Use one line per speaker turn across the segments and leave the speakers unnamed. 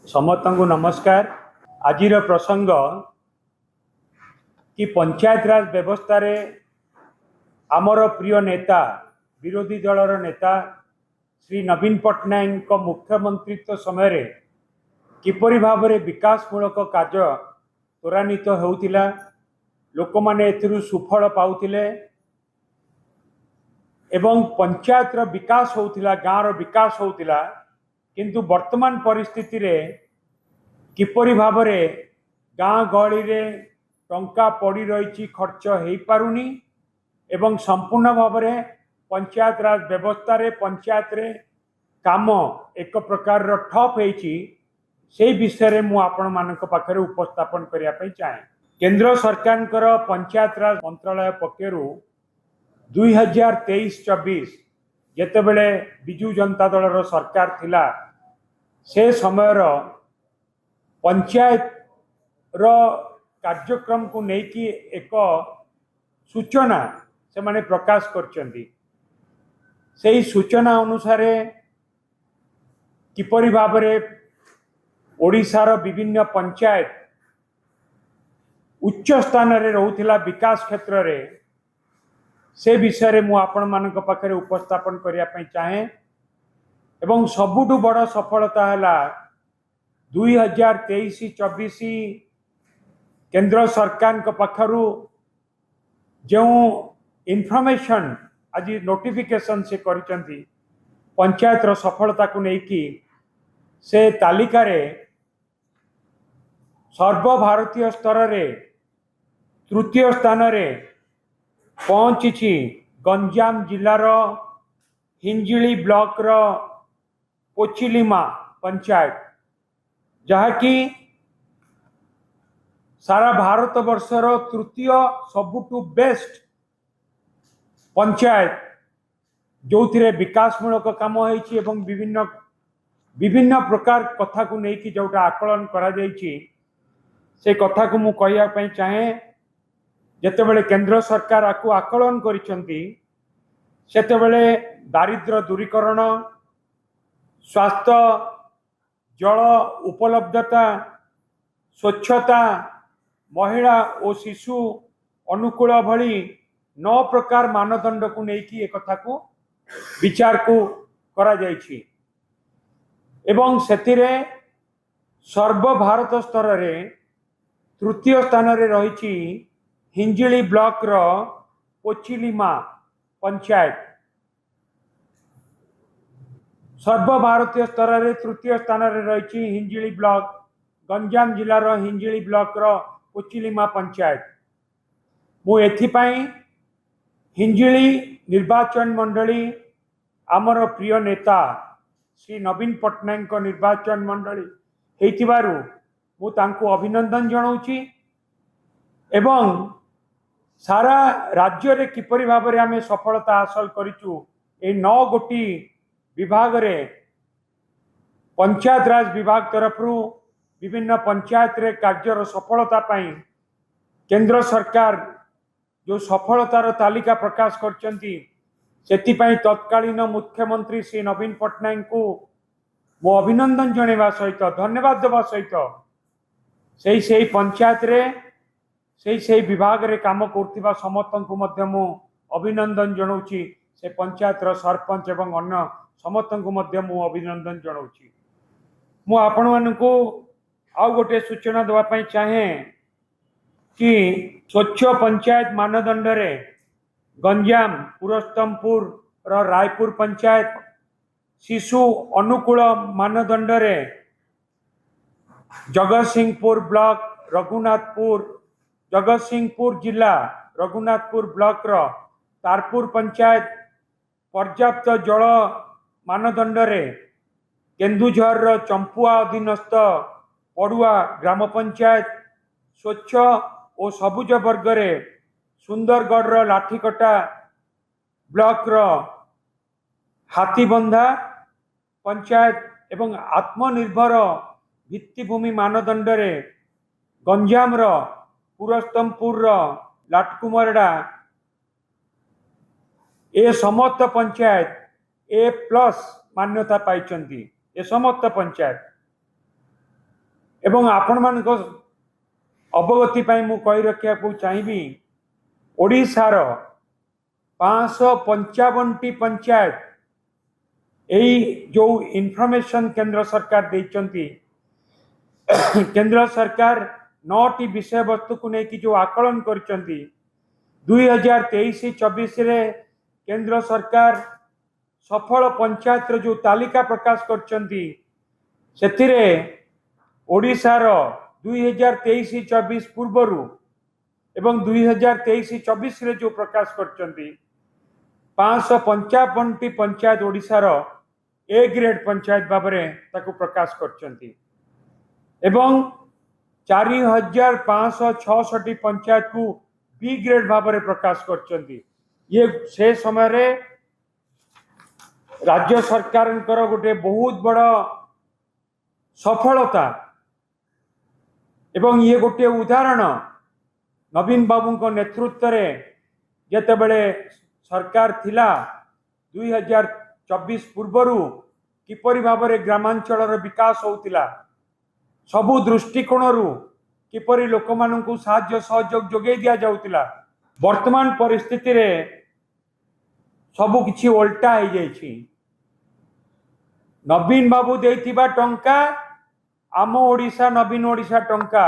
समस्त को नमस्कार। आज प्रसंग कि पंचायत राज व्यवस्था रे आमर प्रिय नेता विरोधी दलर नेता श्री नवीन पट्टनायक को मुख्यमंत्रित्व समय रे किपरि भाव में विकासमूलक कार्य त्वरान्वित होउतिला, लोक माने एथिरु सुफल पाउतिले एवं पंचायत रो विकास होउतिला, गाँव रो विकास होउतिला। किंतु वर्तमान परिस्थिति रे किपरि भाव में गाँ गहली रे टंका पड़ी रही खर्च हो पारुनी एवं संपूर्ण भाव में पंचायत राज व्यवस्था रे पंचायत रे काम एक प्रकार ठप से विषय रे मु आपण मानक पाखरे उपस्थापन करिया पई चाहे। केंद्र सरकार पंचायत राज मंत्रालय पक्षरु 2023-24 जेतेबेले बिजू जनता दल सरकार थिला से समय पंचायत रो कार्यक्रम को लेकिन एक सूचना से माने प्रकाश करचंदी। से सूचना अनुसार किपरि भाव में ओडिशार विभिन्न पंचायत उच्च स्थान रे रहउथिला विकास क्षेत्र रे से विषय रे मु आपण मानक पाखरे उपस्थापन करिया पई चाहे। एवं सबुठु बड़ सफलता है 2023-24 केंद्र सरकार पक्षरु जो इनफॉरमेशन आज नोटिफिकेशन से करिसंती पंचायत रो सफलता को लेकिन से तालिका रे सर्वभारतीय स्तर रे तृतीय स्थान रे पहुंची गंजाम जिलार हिंजिली ब्लॉक रो पोचिलीमा पंचायत, जहाँकि सारा भारत वर्षर तृतीय सबुठु बेस्ट पंचायत जो थिरे विकासमूलक काम होइछि एवं विभिन्न विभिन्न प्रकार कथा को लेकिन जोटा आकलन करा जाइछि से कथा को मु कहिया पई चाहे। जेतेबेले केंद्र सरकार आकु आकलन करिसंती सेतेबेले दारिद्र्य दूरीकरण, स्वास्थ्य, जल उपलब्धता, स्वच्छता, महिला और शिशु अनुकूल भली 9 प्रकार मानदंड को लेकिन एक कथा को विचार को करा जाइछि एवं सेतिरे सर्वभारत स्तर रे तृतीय स्थान रे रहिछि हिंजिली ब्लॉक रो पोचिलीमा पंचायत। सर्वभारतीय स्तर रे तृतीय स्थान रे रहिछि हिंजिली ब्लॉक, गंजाम जिलार हिंजिली ब्लॉक रो पोचिलीमा पंचायत। मु एथिपाई हिंजिली निर्वाचन मंडली आमर प्रिय नेता श्री नवीन पट्टनायक निर्वाचन मंडली हेतिबारु मु तांको अभिनंदन जणाउछि एवं सारा राज्य रे किपरि भाव में आमे सफलता हासिल करिचु। ए 9 गोटी विभाग रे पंचायत राज विभाग तरफ विभिन्न पंचायत रे कार्यर सफलता पाई केंद्र सरकार जो सफलतार तालिका प्रकाश करचंती सेतिपाई तत्कालीन मुख्यमंत्री श्री नवीन पट्टनायक को मो अभिनंदन जणेबा सहित धन्यवाद देवा सहित से पंचायत रे से विभाग रे काम करथिबा समस्त को मध्य मो अभिनंदन जणाउछि। से पंचायत रो सरपंच एवं अन्य समस्त को मध्य मो अभिनंदन जणाउछि। मु आपण मानकु आउ गोटे सूचना देवा पई चाहे कि स्वच्छ पंचायत मानदंड रे गंजाम पुरस्तमपुर रो रायपुर पंचायत, शिशु अनुकूल मानदंड रे जगतसिंहपुर ब्लॉक जगतसिंहपुर जिला रघुनाथपुर ब्लॉक रो तारपुर पंचायत, पर्याप्त जल मानदंड रे केन्दुझर रो चंपुआ अधीनस्थ पड़ुआ ग्राम पंचायत, स्वच्छ और सबुज वर्ग रे सुंदरगढ़ रो लाठीकटा ब्लॉक रो हाथीबंधा पंचायत एवं आत्मनिर्भर भित्तिभूमि मानदंड रे गंजाम रो पुरस्तमपुर रो लाटकुमरडा ए समस्त पंचायत A+ मान्यता पाई। ए समस्त पंचायत एवं आपण मान अवगति मु कही रखा चाहिए ओडिशार 555टी पंचायत यही जो इनफॉरमेशन केंद्र सरकार देइचंती केंद्र सरकार 9टी विषय वस्तु को लेकिन जो आकलन करचंती 2023-24 रे केंद्र सरकार सफल पंचायत जो तालिका प्रकाश करचंती सेतिरे ओडिशार 2023-24 पूर्वरु एवं 2023-24 रे जो प्रकाश करचंती 555टी पंचायत ओडिशार ए ग्रेड पंचायत भाबरे ताकू प्रकाश करचंती एवं 4566 पंचायत को बी ग्रेड भाबरे प्रकाश करचंती। ये से समय रे राज्य सरकार गोटे बहुत बड़ सफलता एवं ये गोटे उदाहरण नवीन बाबू को नेतृत्व रे जेतेबेले सरकार थिला 2024 पूर्वरु किपरि भाबरे ग्रामांचल विकास होतिला सबु दृष्टिकोण किपरि लोक मानू साहाय्य सहयोग जोगे दिया जाउतिला वर्तमान परिस्थिति रे सबु किछि उल्टा हो जाइछि। नवीन बाबू देइथिबा टंका आम ओडिशा नवीन ओडिशा टंका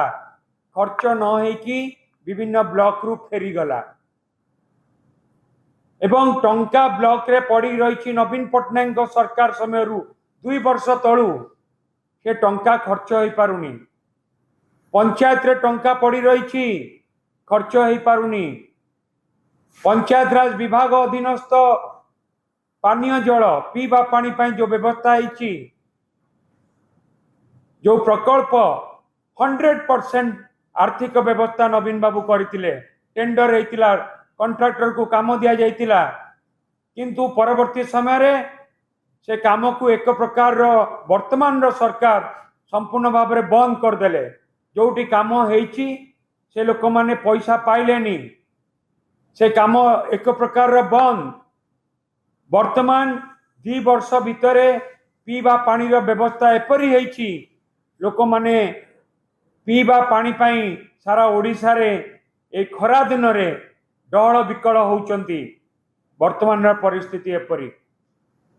खर्च न होइकि विभिन्न ब्लॉक रु फेरी गला एवं टंका ब्लॉक रे पड़ी रही नवीन पट्टनायक सरकार समय 2 वर्ष तलू से टंका खर्च हो पारुनी पंचायत रे टंका पड़ी रही खर्च हो पारुनी पंचायत राज विभाग अधीनस्थ पानीय जल पीवा पानी पाई जो व्यवस्था है जो प्रकल्प 100% आर्थिक व्यवस्था नवीन बाबू करथिले टेंडर हेतिला कॉन्ट्रैक्टर को काम दिया जाइतिला किंतु परवर्ती समय रे से काम को एक प्रकार वर्तमान रो सरकार संपूर्ण भाव में बंद कर देले जोटी काम हेची से लोक माने पैसा पाइलेनी से काम एक प्रकार बंद वर्तमान 2 वर्ष भितर पीवा पानी रो व्यवस्था एपरी हेची लोक माने पीवा पानी पाई सारा ओडिशा रे ए खरा दिन रे डहल विकल होउचंती वर्तमान परिस्थिति एपरी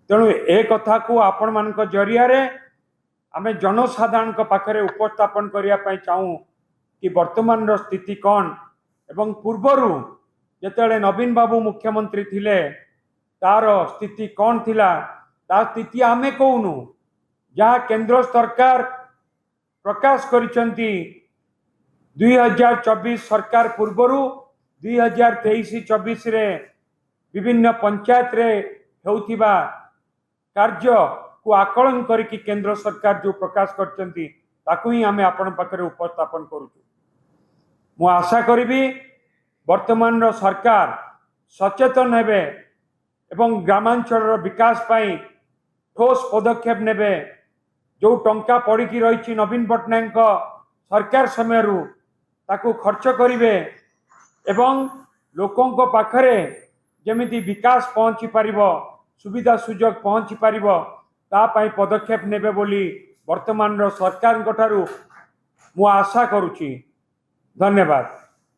तेणु ए कथा को आपण मान जरिया रे आमे जनसाधारण पाखरे उपस्थापन करिया पई चाहूँ कि वर्तमान रो स्थिति कौन एवं पूर्वरु जेतेले नवीन बाबू मुख्यमंत्री थिले तार स्थिति कौन थिला ता स्थिति आमे कहूनु जहाँ केंद्र सरकार प्रकाश करिसंती 2024 सरकार पूर्वरु 2023-24 रे विभिन्न पंचायत रे होउथिबा कार्य को आकलन करिकि केंद्र सरकार जो प्रकाश करचंती ताकू ही आमे आपण पाखरे उपस्थापन करूछु। मु आशा करिबी वर्तमान रो सरकार सचेतन हेबे एवं ग्रामांचल विकास पाई ठोस पदक्षेप नेबे जो टंका पड़ी रही नवीन पट्टनायक सरकार समय ताकू खर्च करिवे एवं लोकों पाखरे जेमिति विकास पहुँची पारिबो सुविधा सुजोग पहुँची पारिबो ता पाई पदक्षेप नेबे बोली वर्तमान रो सरकार ठारू मु आशा करुछि। धन्यवाद।